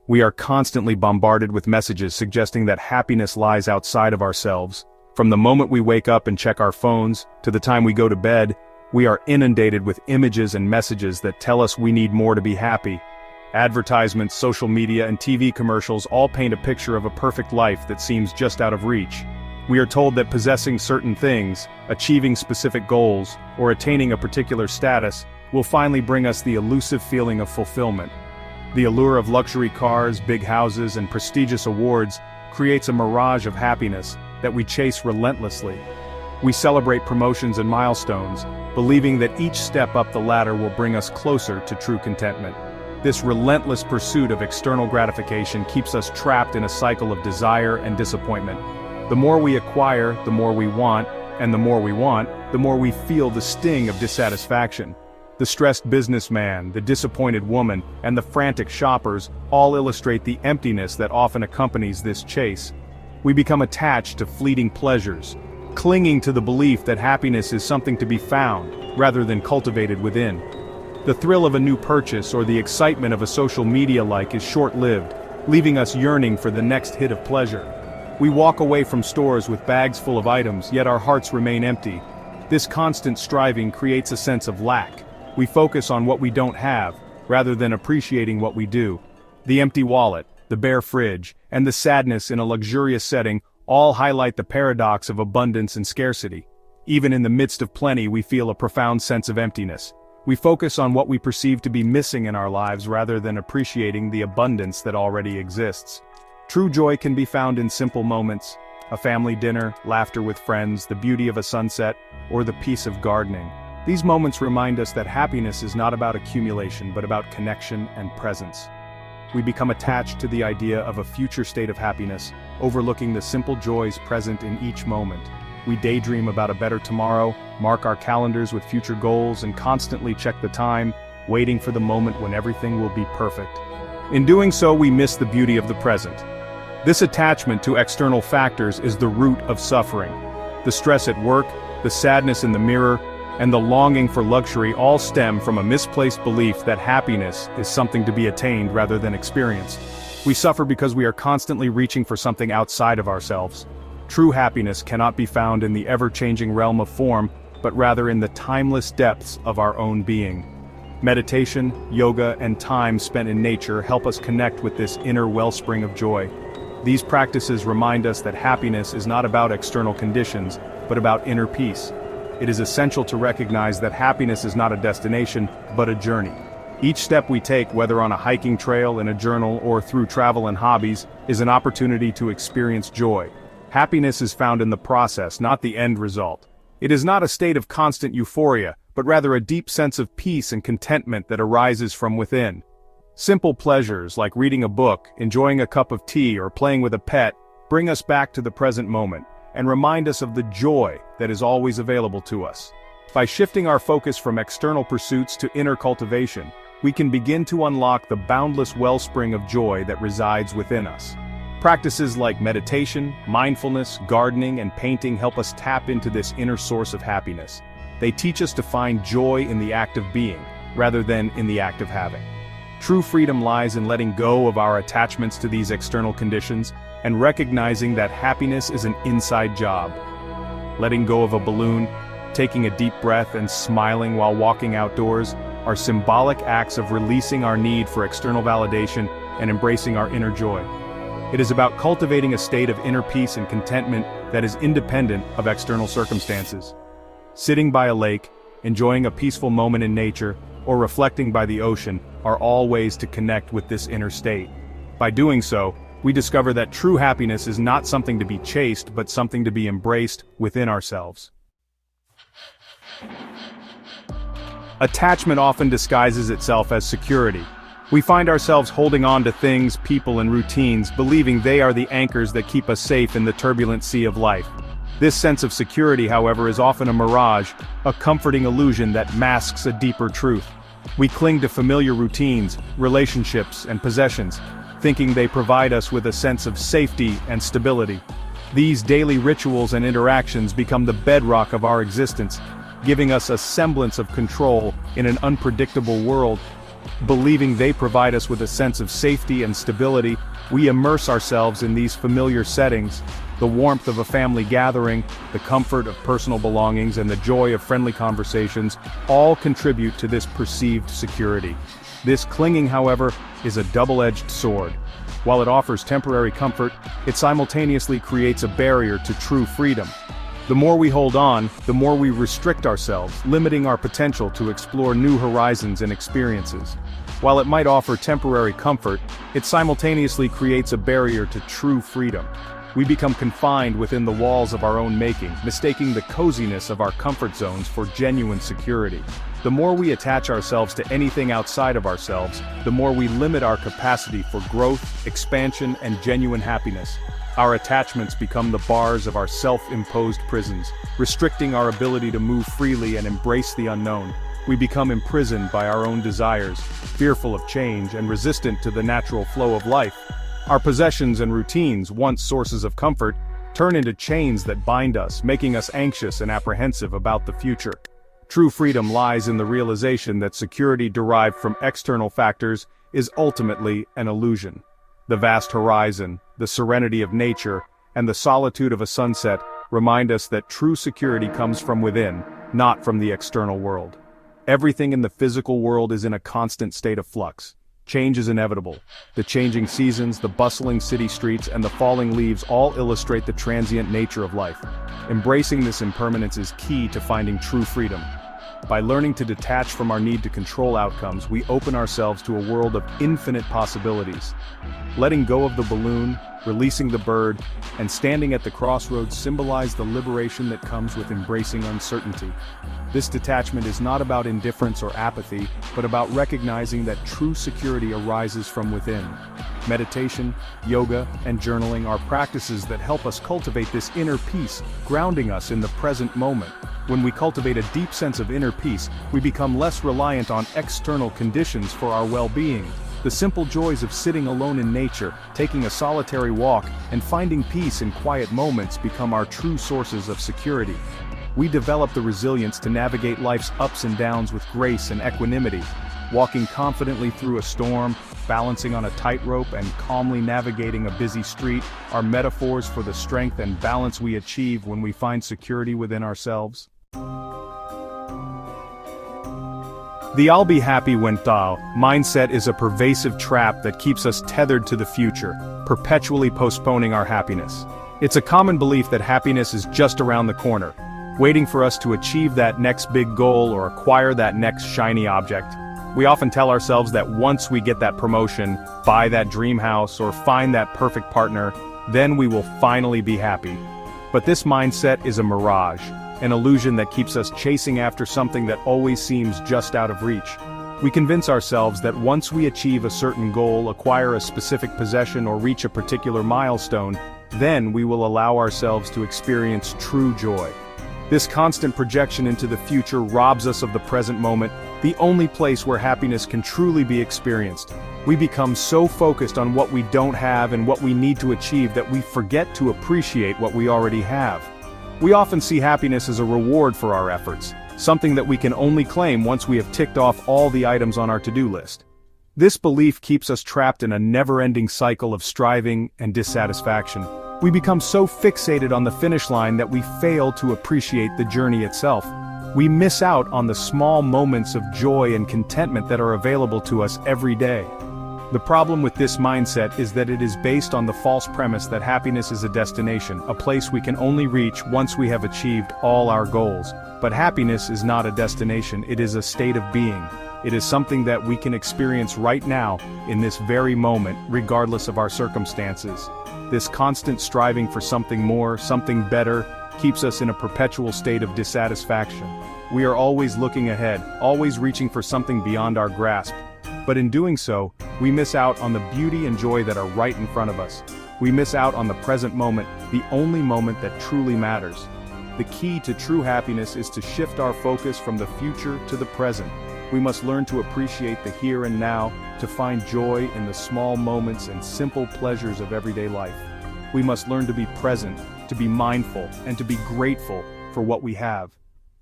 We are constantly bombarded with messages suggesting that happiness lies outside of ourselves. From the moment we wake up and check our phones, to the time we go to bed, we are inundated with images and messages that tell us we need more to be happy. Advertisements, social media, and TV commercials all paint a picture of a perfect life that seems just out of reach. We are told that possessing certain things, achieving specific goals, or attaining a particular status will finally bring us the elusive feeling of fulfillment. The allure of luxury cars, big houses, and prestigious awards creates a mirage of happiness that we chase relentlessly. We celebrate promotions and milestones, believing that each step up the ladder will bring us closer to true contentment. This relentless pursuit of external gratification keeps us trapped in a cycle of desire and disappointment. The more we acquire, the more we want, and the more we want, the more we feel the sting of dissatisfaction. The stressed businessman, the disappointed woman, and the frantic shoppers all illustrate the emptiness that often accompanies this chase. We become attached to fleeting pleasures, clinging to the belief that happiness is something to be found, rather than cultivated within. The thrill of a new purchase or the excitement of a social media like is short-lived, leaving us yearning for the next hit of pleasure. We walk away from stores with bags full of items, yet our hearts remain empty. This constant striving creates a sense of lack. We focus on what we don't have, rather than appreciating what we do. The empty wallet, the bare fridge, and the sadness in a luxurious setting all highlight the paradox of abundance and scarcity. Even in the midst of plenty, we feel a profound sense of emptiness. We focus on what we perceive to be missing in our lives rather than appreciating the abundance that already exists. True joy can be found in simple moments: a family dinner, laughter with friends, the beauty of a sunset, or the peace of gardening. These moments remind us that happiness is not about accumulation but about connection and presence. We become attached to the idea of a future state of happiness, overlooking the simple joys present in each moment. We daydream about a better tomorrow, mark our calendars with future goals, and constantly check the time, waiting for the moment when everything will be perfect. In doing so, we miss the beauty of the present. This attachment to external factors is the root of suffering. The stress at work, the sadness in the mirror, and the longing for luxury all stem from a misplaced belief that happiness is something to be attained rather than experienced. We suffer because we are constantly reaching for something outside of ourselves. True happiness cannot be found in the ever-changing realm of form, but rather in the timeless depths of our own being. Meditation, yoga, and time spent in nature help us connect with this inner wellspring of joy. These practices remind us that happiness is not about external conditions, but about inner peace. It is essential to recognize that happiness is not a destination, but a journey. Each step we take, whether on a hiking trail, in a journal, or through travel and hobbies, is an opportunity to experience joy. Happiness is found in the process, not the end result. It is not a state of constant euphoria, but rather a deep sense of peace and contentment that arises from within. Simple pleasures like reading a book, enjoying a cup of tea, or playing with a pet bring us back to the present moment and remind us of the joy that is always available to us. By shifting our focus from external pursuits to inner cultivation, we can begin to unlock the boundless wellspring of joy that resides within us. Practices like meditation, mindfulness, gardening, and painting help us tap into this inner source of happiness. They teach us to find joy in the act of being, rather than in the act of having. True freedom lies in letting go of our attachments to these external conditions and recognizing that happiness is an inside job. Letting go of a balloon, taking a deep breath, and smiling while walking outdoors are symbolic acts of releasing our need for external validation and embracing our inner joy. It is about cultivating a state of inner peace and contentment that is independent of external circumstances. Sitting by a lake, enjoying a peaceful moment in nature, or reflecting by the ocean are all ways to connect with this inner state. By doing so, we discover that true happiness is not something to be chased, but something to be embraced within ourselves. Attachment often disguises itself as security. We find ourselves holding on to things, people, and routines, believing they are the anchors that keep us safe in the turbulent sea of life. This sense of security, however, is often a mirage, a comforting illusion that masks a deeper truth. We cling to familiar routines, relationships, and possessions, thinking they provide us with a sense of safety and stability. These daily rituals and interactions become the bedrock of our existence, giving us a semblance of control in an unpredictable world. Believing they provide us with a sense of safety and stability, we immerse ourselves in these familiar settings. The warmth of a family gathering, the comfort of personal belongings, and the joy of friendly conversations all contribute to this perceived security. This clinging, however, is a double-edged sword. While it offers temporary comfort, it simultaneously creates a barrier to true freedom. The more we hold on, the more we restrict ourselves, limiting our potential to explore new horizons and experiences. While it might offer temporary comfort, it simultaneously creates a barrier to true freedom. We become confined within the walls of our own making, mistaking the coziness of our comfort zones for genuine security. The more we attach ourselves to anything outside of ourselves, the more we limit our capacity for growth, expansion, and genuine happiness. Our attachments become the bars of our self-imposed prisons, restricting our ability to move freely and embrace the unknown. We become imprisoned by our own desires, fearful of change and resistant to the natural flow of life. Our possessions and routines, once sources of comfort, turn into chains that bind us, making us anxious and apprehensive about the future. True freedom lies in the realization that security derived from external factors is ultimately an illusion. The vast horizon, the serenity of nature, and the solitude of a sunset remind us that true security comes from within, not from the external world. Everything in the physical world is in a constant state of flux. Change is inevitable. The changing seasons, the bustling city streets, and the falling leaves all illustrate the transient nature of life. Embracing this impermanence is key to finding true freedom. By learning to detach from our need to control outcomes, we open ourselves to a world of infinite possibilities. Letting go of the balloon, releasing the bird, and standing at the crossroads symbolize the liberation that comes with embracing uncertainty. This detachment is not about indifference or apathy, but about recognizing that true security arises from within. Meditation, yoga, and journaling are practices that help us cultivate this inner peace, grounding us in the present moment. When we cultivate a deep sense of inner peace, we become less reliant on external conditions for our well-being. The simple joys of sitting alone in nature, taking a solitary walk, and finding peace in quiet moments become our true sources of security. We develop the resilience to navigate life's ups and downs with grace and equanimity. Walking confidently through a storm, balancing on a tightrope, and calmly navigating a busy street are metaphors for the strength and balance we achieve when we find security within ourselves. The "I'll be happy when thou" mindset is a pervasive trap that keeps us tethered to the future, perpetually postponing our happiness. It's a common belief that happiness is just around the corner, waiting for us to achieve that next big goal or acquire that next shiny object. We often tell ourselves that once we get that promotion, buy that dream house, or find that perfect partner, then we will finally be happy. But this mindset is a mirage, an illusion that keeps us chasing after something that always seems just out of reach. We convince ourselves that once we achieve a certain goal, acquire a specific possession, or reach a particular milestone, then we will allow ourselves to experience true joy. This constant projection into the future robs us of the present moment, the only place where happiness can truly be experienced. We become so focused on what we don't have and what we need to achieve that we forget to appreciate what we already have. We often see happiness as a reward for our efforts, something that we can only claim once we have ticked off all the items on our to-do list. This belief keeps us trapped in a never-ending cycle of striving and dissatisfaction. We become so fixated on the finish line that we fail to appreciate the journey itself. We miss out on the small moments of joy and contentment that are available to us every day. The problem with this mindset is that it is based on the false premise that happiness is a destination, a place we can only reach once we have achieved all our goals. But happiness is not a destination, it is a state of being. It is something that we can experience right now, in this very moment, regardless of our circumstances. This constant striving for something more, something better, keeps us in a perpetual state of dissatisfaction. We are always looking ahead, always reaching for something beyond our grasp. But in doing so, we miss out on the beauty and joy that are right in front of us. We miss out on the present moment, the only moment that truly matters. The key to true happiness is to shift our focus from the future to the present. We must learn to appreciate the here and now, to find joy in the small moments and simple pleasures of everyday life. We must learn to be present, to be mindful, and to be grateful for what we have.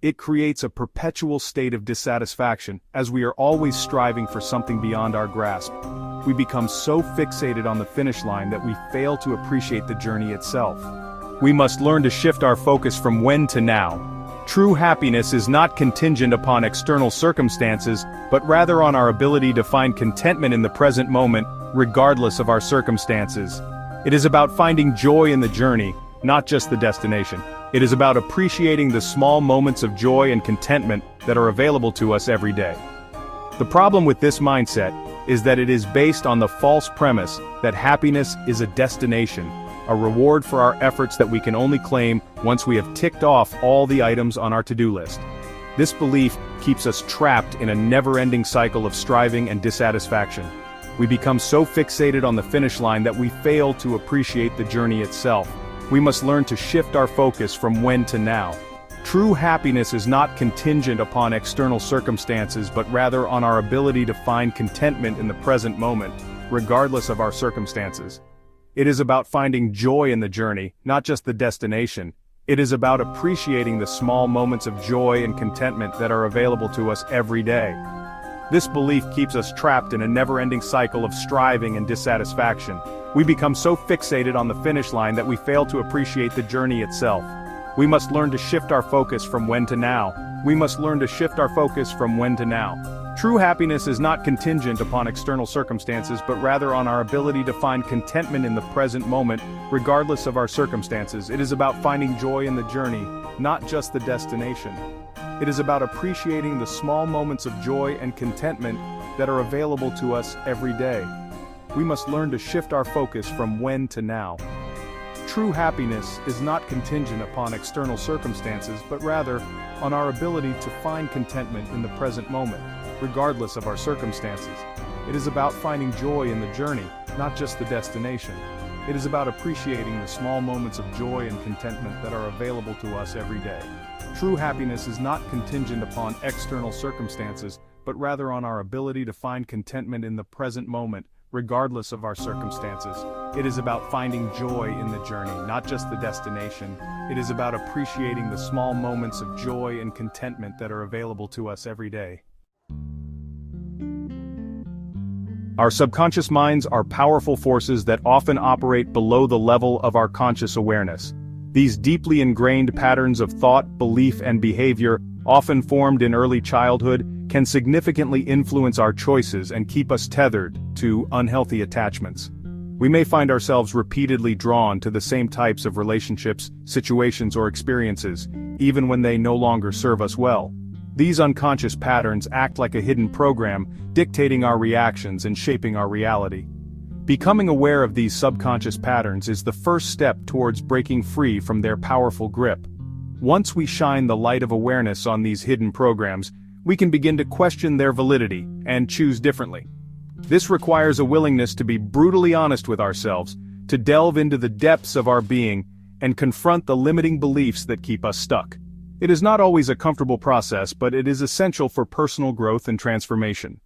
it creates a perpetual state of dissatisfaction, as we are always striving for something beyond our grasp. We become so fixated on the finish line that we fail to appreciate the journey itself. We must learn to shift our focus from when to now. True happiness is not contingent upon external circumstances, but rather on our ability to find contentment in the present moment, regardless of our circumstances. It is about finding joy in the journey, not just the destination. It is about appreciating the small moments of joy and contentment that are available to us every day. The problem with this mindset is that it is based on the false premise that happiness is a destination, a reward for our efforts that we can only claim once we have ticked off all the items on our to-do list. This belief keeps us trapped in a never-ending cycle of striving and dissatisfaction. We become so fixated on the finish line that we fail to appreciate the journey itself. We must learn to shift our focus from when to now. True happiness is not contingent upon external circumstances, but rather on our ability to find contentment in the present moment, regardless of our circumstances. It is about finding joy in the journey, not just the destination. It is about appreciating the small moments of joy and contentment that are available to us every day. This belief keeps us trapped in a never-ending cycle of striving and dissatisfaction. We become so fixated on the finish line that we fail to appreciate the journey itself. We must learn to shift our focus from when to now. We must learn to shift our focus from when to now. True happiness is not contingent upon external circumstances, but rather on our ability to find contentment in the present moment, regardless of our circumstances. It is about finding joy in the journey, not just the destination. It is about appreciating the small moments of joy and contentment that are available to us every day. We must learn to shift our focus from when to now. True happiness is not contingent upon external circumstances, but rather on our ability to find contentment in the present moment, regardless of our circumstances. It is about finding joy in the journey, not just the destination. It is about appreciating the small moments of joy and contentment that are available to us every day. True happiness is not contingent upon external circumstances, but rather on our ability to find contentment in the present moment, regardless of our circumstances. It is about finding joy in the journey, not just the destination. It is about appreciating the small moments of joy and contentment that are available to us every day. Our subconscious minds are powerful forces that often operate below the level of our conscious awareness. These deeply ingrained patterns of thought, belief, and behavior, often formed in early childhood, can significantly influence our choices and keep us tethered to unhealthy attachments. We may find ourselves repeatedly drawn to the same types of relationships, situations, or experiences, even when they no longer serve us well. These unconscious patterns act like a hidden program, dictating our reactions and shaping our reality. Becoming aware of these subconscious patterns is the first step towards breaking free from their powerful grip. Once we shine the light of awareness on these hidden programs, we can begin to question their validity and choose differently. This requires a willingness to be brutally honest with ourselves, to delve into the depths of our being, and confront the limiting beliefs that keep us stuck. It is not always a comfortable process, but it is essential for personal growth and transformation.